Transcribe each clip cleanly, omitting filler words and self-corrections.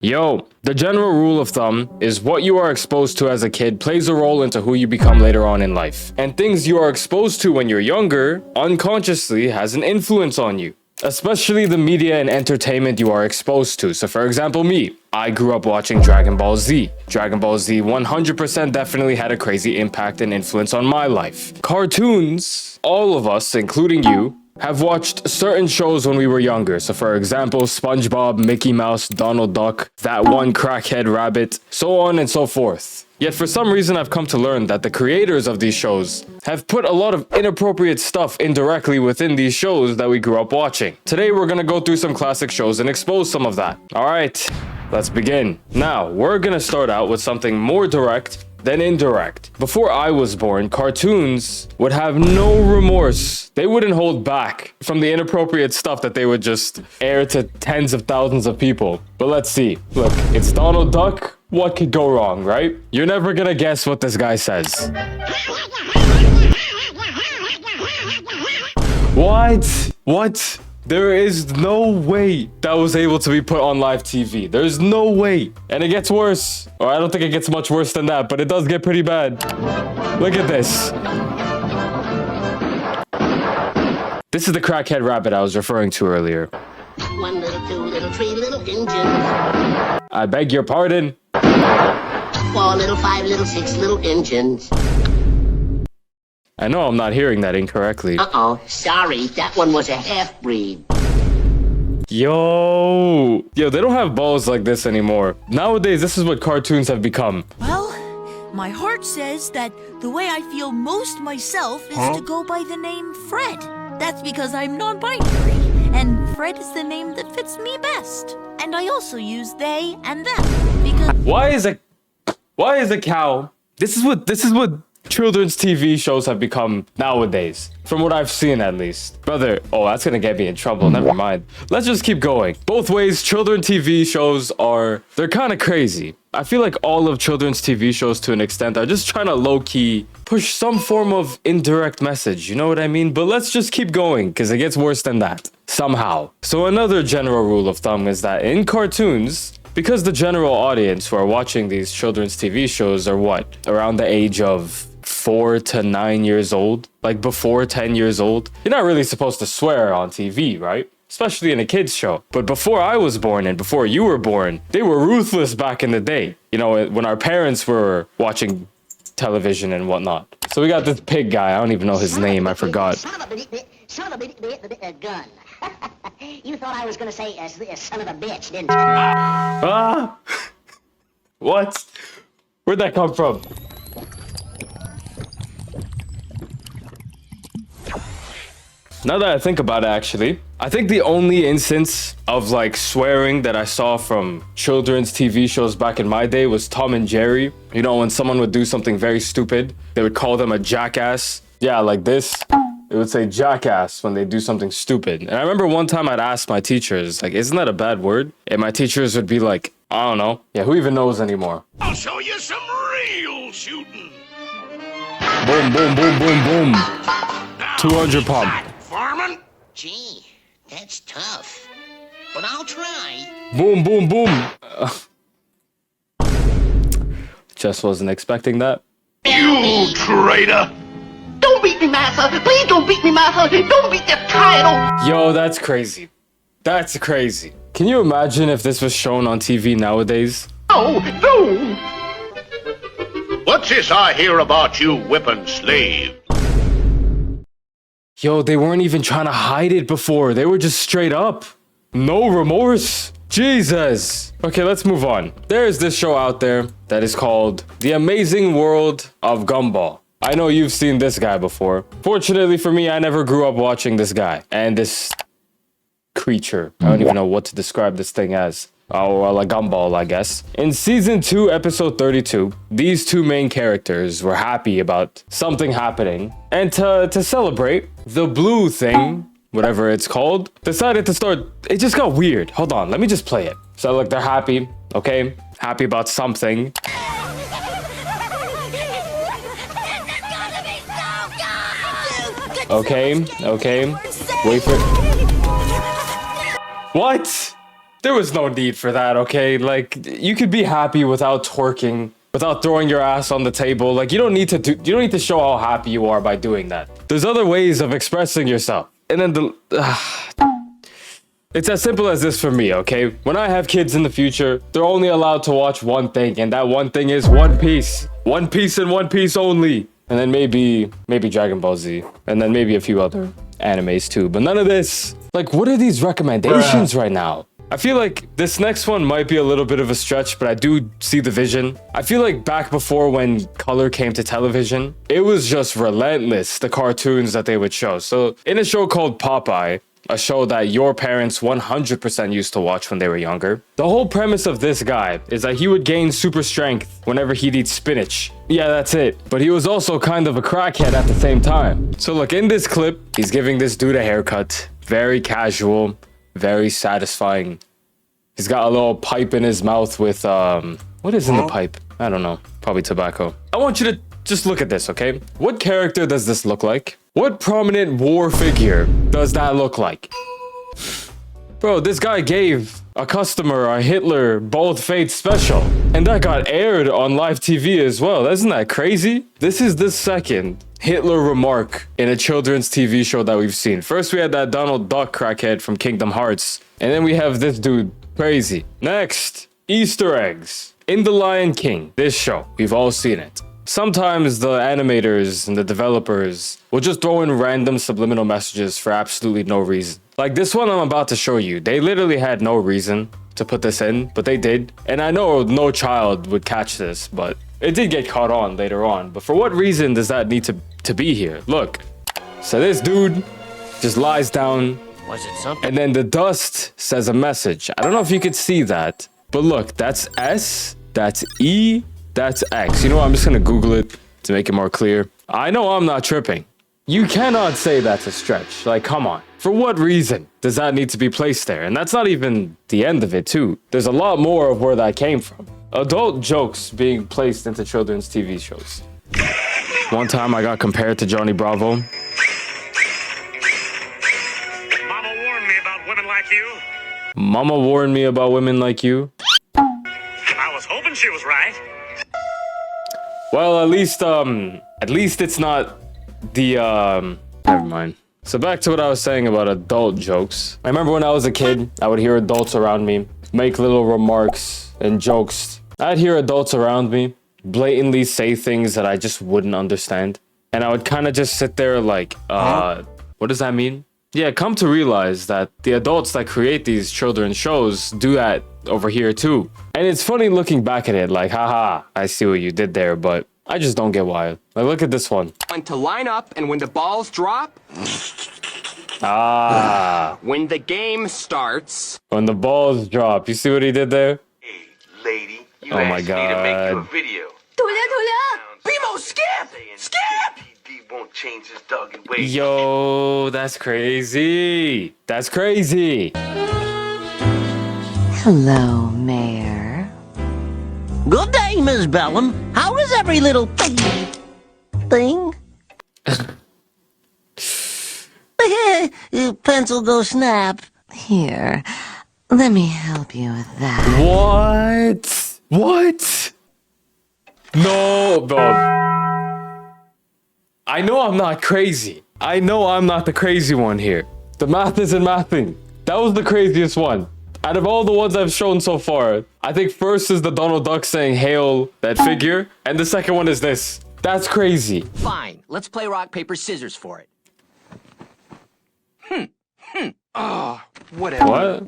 Yo, the general rule of thumb is what you are exposed to as a kid plays a role into who you become later on in life. And things you are exposed to when you're younger unconsciously has an influence on you. Especially the media and entertainment you are exposed to. So for example, me, I grew up watching Dragon Ball Z. Dragon Ball Z 100% definitely had a crazy impact and influence on my life. Cartoons, all of us, including you, have watched certain shows when we were younger. So for example, SpongeBob, Mickey Mouse, Donald Duck, that one crackhead rabbit, so on and so forth. Yet for some reason I've come to learn that the creators of these shows have put a lot of inappropriate stuff indirectly within these shows that we grew up watching. Today we're gonna go through some classic shows and expose some of that. Alright, let's begin. Now, we're gonna start out with something more direct than indirect. Before I was born, cartoons would have no remorse. They wouldn't hold back from the inappropriate stuff that they would just air to tens of thousands of people. But let's see. Look, it's Donald Duck. What could go wrong, right? You're never gonna guess what this guy says. What? There is no way that was able to be put on live TV. There's no way. And it gets worse. Or I don't think it gets much worse than that, but it does get pretty bad. Look at this. This is the crackhead rabbit I was referring to earlier. 1 little, 2 little, 3 little engines. I beg your pardon. 4 little, 5 little, 6 little engines. I know I'm not hearing that incorrectly. Uh-oh, sorry, that one was a half-breed. Yo, they don't have balls like this anymore. Nowadays, this is what cartoons have become. Well, my heart says that the way I feel most myself is to go by the name Fred. That's because I'm non-binary, and Fred is the name that fits me best. And I also use they and them because Why is a cow? This is what children's TV shows have become nowadays, from what I've seen at least. Brother, oh, that's gonna get me in trouble. Never mind. Let's just keep going. Both ways, children's TV shows they're kind of crazy. I feel like all of children's TV shows to an extent are just trying to low-key push some form of indirect message, you know what I mean? But let's just keep going, because it gets worse than that, somehow. So another general rule of thumb is that in cartoons, because the general audience who are watching these children's TV shows are what? Around the age of 4 to 9 years old, like before 10 years old. You're not really supposed to swear on TV, right? Especially in a kid's show. But before I was born and before you were born, they were ruthless back in the day. You know, when our parents were watching television and whatnot. So we got this pig guy. I don't even know his name. I forgot. Son of a gun. You thought I was gonna say son of a bitch, didn't you? Ah! What? Where'd that come from? Now that I think about it, actually, I think the only instance of like swearing that I saw from children's TV shows back in my day was Tom and Jerry. You know, when someone would do something very stupid, they would call them a jackass. Yeah, like this. It would say jackass when they do something stupid. And I remember one time I'd ask my teachers, like, isn't that a bad word? And my teachers would be like, I don't know. Yeah, who even knows anymore? I'll show you some real shooting. Boom, boom, boom, boom, boom. 200 pump. Farming? Gee, that's tough. But I'll try. Boom, boom, boom. Just wasn't expecting that. You traitor! Don't beat me, Martha. Please don't beat me, Martha. Don't beat the title. Yo, that's crazy. That's crazy. Can you imagine if this was shown on TV nowadays? No. What's this I hear about you whipping slave? Yo, they weren't even trying to hide it before. They were just straight up. No remorse. Jesus. Okay, let's move on. There is this show out there that is called The Amazing World of Gumball. I know you've seen this guy before. Fortunately for me, I never grew up watching this guy and this creature. I don't even know what to describe this thing as. Oh, well, a gumball, I guess. In season 2, episode 32, these two main characters were happy about something happening. And to celebrate, the blue thing, whatever it's called, decided to start. It just got weird. Hold on, let me just play it. So look, they're happy, okay? Happy about something. Okay. Wait for it. What? There was no need for that, okay? Like, you could be happy without twerking, without throwing your ass on the table. Like, you don't need to show how happy you are by doing that. There's other ways of expressing yourself. And then it's as simple as this for me, okay? When I have kids in the future, they're only allowed to watch one thing, and that one thing is One Piece. One Piece and One Piece only. And then maybe Dragon Ball Z, and then maybe a few other animes too, but none of this. Like, what are these recommendations right now? I feel like this next one might be a little bit of a stretch, but I do see the vision. I feel like back before when color came to television, it was just relentless, the cartoons that they would show. So in a show called Popeye, a show that your parents 100% used to watch when they were younger, the whole premise of this guy is that he would gain super strength whenever he'd eat spinach. Yeah, that's it. But he was also kind of a crackhead at the same time. So look, in this clip, he's giving this dude a haircut. Very casual, very satisfying. He's got a little pipe in his mouth with, what is in the pipe? I don't know. Probably tobacco. I want you to just look at this, okay? What character does this look like? What prominent war figure does that look like? Bro, this guy gave a customer a Hitler Bold Fate special, and that got aired on live TV as well. Isn't that crazy? This is the second Hitler remark in a children's TV show that we've seen. First, we had that Donald Duck crackhead from Kingdom Hearts, and then we have this dude. Crazy. Next, Easter eggs. In The Lion King, this show, we've all seen it. Sometimes the animators and the developers will just throw in random subliminal messages for absolutely no reason. Like this one I'm about to show you. They literally had no reason to put this in, but they did. And I know no child would catch this, but it did get caught on later on. But for what reason does that need to be here? Look, so this dude just lies down. Was it something? And then the dust says a message. I don't know if you could see that, but look, that's S, that's E, that's X. You know what? I'm just gonna Google it to make it more clear. I know I'm not tripping. You cannot say that's a stretch. Like, come on. For what reason does that need to be placed there? And that's not even the end of it, too. There's a lot more of where that came from. Adult jokes being placed into children's TV shows. One time I got compared to Johnny Bravo. Mama warned me about women like you. Mama warned me about women like you. I was hoping she was right. Well, at least it's not the, never mind. So back to what I was saying about adult jokes. I remember when I was a kid, I would hear adults around me make little remarks and jokes. I'd hear adults around me blatantly say things that I just wouldn't understand. And I would kind of just sit there like, what does that mean? Yeah, come to realize that the adults that create these children's shows do that over here too. And it's funny looking back at it like, haha, I see what you did there, but I just don't get why. Like, look at this one. And to line up, and when the balls drop, when the game starts. When the balls drop. You see what he did there? Hey, lady, you Oh my asked me to make you a God. video. Primo, skip! PD won't change his dogged ways. Yo, that's crazy. That's crazy. Hello, Mayor. Good day, Miss Bellum. How is every little thing? Pencil go snap. Here, let me help you with that. What? What? No, Bob. I know I'm not crazy. I know I'm not the crazy one here. The math isn't mathing. That was the craziest one. Out of all the ones I've shown so far, I think first is the Donald Duck saying hail that figure, and the second one is this. That's crazy. Fine, let's play rock, paper, scissors for it. Whatever. What?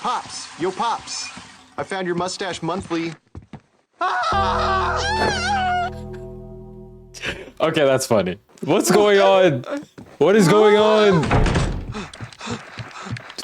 Pops, yo Pops. I found your mustache monthly. Okay, that's funny. What's going on? What is going on?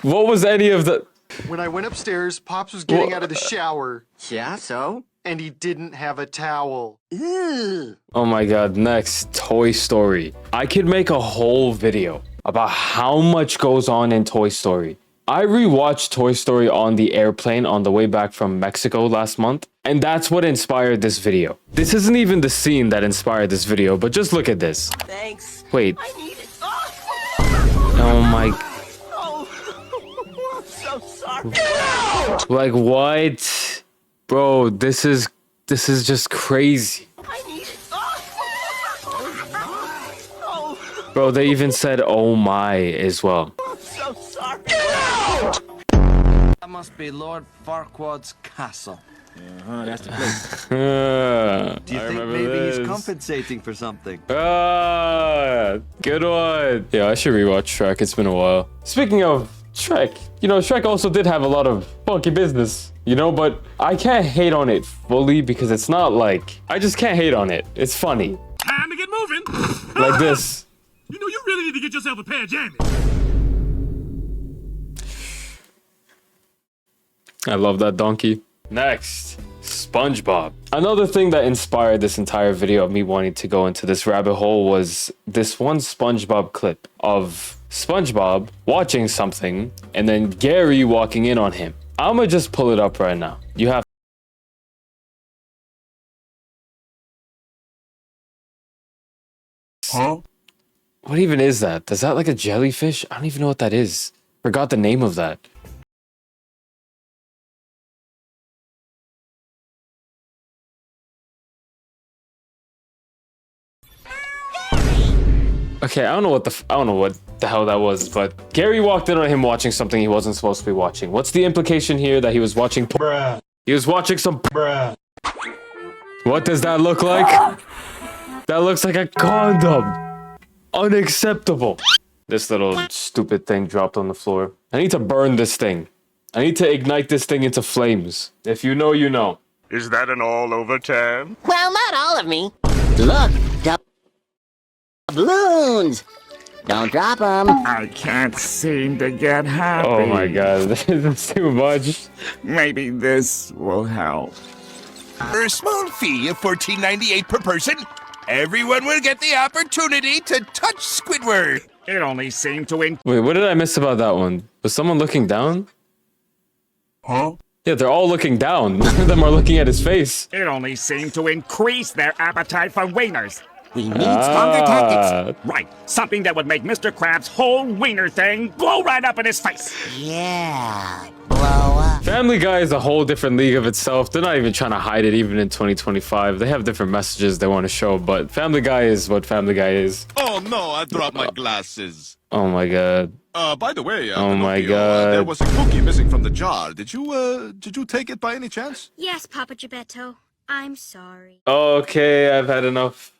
What was any of the... When I went upstairs, Pops was getting out of the shower, Yeah, so? and he didn't have a towel. Ew. Oh my god, next, Toy Story. I could make a whole video about how much goes on in Toy Story. I rewatched Toy Story on the airplane on the way back from Mexico last month, and that's what inspired this video. This isn't even the scene that inspired this video, but just look at this. Thanks. Wait. I need it. Oh my... Like what? Bro, this is just crazy. Bro, they even said oh my as well. So sorry. That must be Lord Farquaad's castle. That's the place. Do Do you think maybe he's compensating for something? Good one. Yeah, I should rewatch Shrek. It's been a while. Speaking of Shrek, you know, Shrek also did have a lot of funky business, you know, but I can't hate on it fully because it's not like, I just can't hate on it. It's funny. Time to get moving. Like this. You know, you really need to get yourself a pair of jammies. I love that donkey. Next, SpongeBob. Another thing that inspired this entire video of me wanting to go into this rabbit hole was this one SpongeBob clip of SpongeBob watching something and then Gary walking in on him. I'ma just pull it up right now. You have Huh? What even is that? Is that like a jellyfish? I don't even know what that is. Forgot the name of that. Okay, I don't know what the hell that was, but Gary walked in on him watching something he wasn't supposed to be watching. What's the implication here that he was watching? Bruh. He was watching some. Bruh. What does that look like? That looks like a condom. Unacceptable. This little stupid thing dropped on the floor. I need to burn this thing. I need to ignite this thing into flames. If you know, you know. Is that an all-over tan? Well, not all of me. Look, balloons. Don't drop them. I can't seem to get happy. Oh my god, this is too much. Maybe this will help. For a small fee of $14.98 per person, everyone will get the opportunity to touch Squidward. It only seemed to Wait, what did I miss about that one? Was someone looking down? Huh? Yeah, they're all looking down. None of them are looking at his face. It only seemed to increase their appetite for wieners. We need stronger tactics. Right, something that would make Mr. Krabs' whole wiener thing blow right up in his face. Yeah, blow up. Family Guy is a whole different league of itself. They're not even trying to hide it even in 2025. They have different messages they want to show, but Family Guy is what Family Guy is. Oh no, I dropped my glasses. Oh my god. By the way, Oh my Pinocchio, god. there was a cookie missing from the jar. Did you take it by any chance? Yes, Papa Geppetto. I'm sorry. Okay, I've had enough.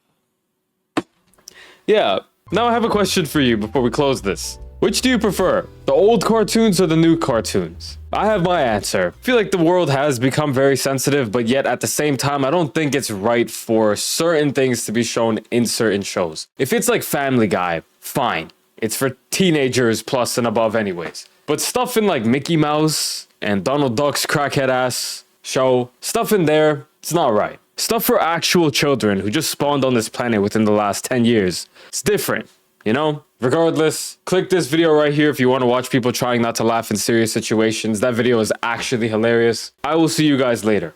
Yeah, now I have a question for you before we close this. Which do you prefer, the old cartoons or the new cartoons? I have my answer. I feel like the world has become very sensitive, but yet at the same time, I don't think it's right for certain things to be shown in certain shows. If it's like Family Guy, fine. It's for teenagers plus and above anyways. But stuff in like Mickey Mouse and Donald Duck's crackhead ass show, stuff in there, it's not right. Stuff for actual children who just spawned on this planet within the last 10 years. It's different, you know? Regardless, click this video right here if you want to watch people trying not to laugh in serious situations. That video is actually hilarious. I will see you guys later.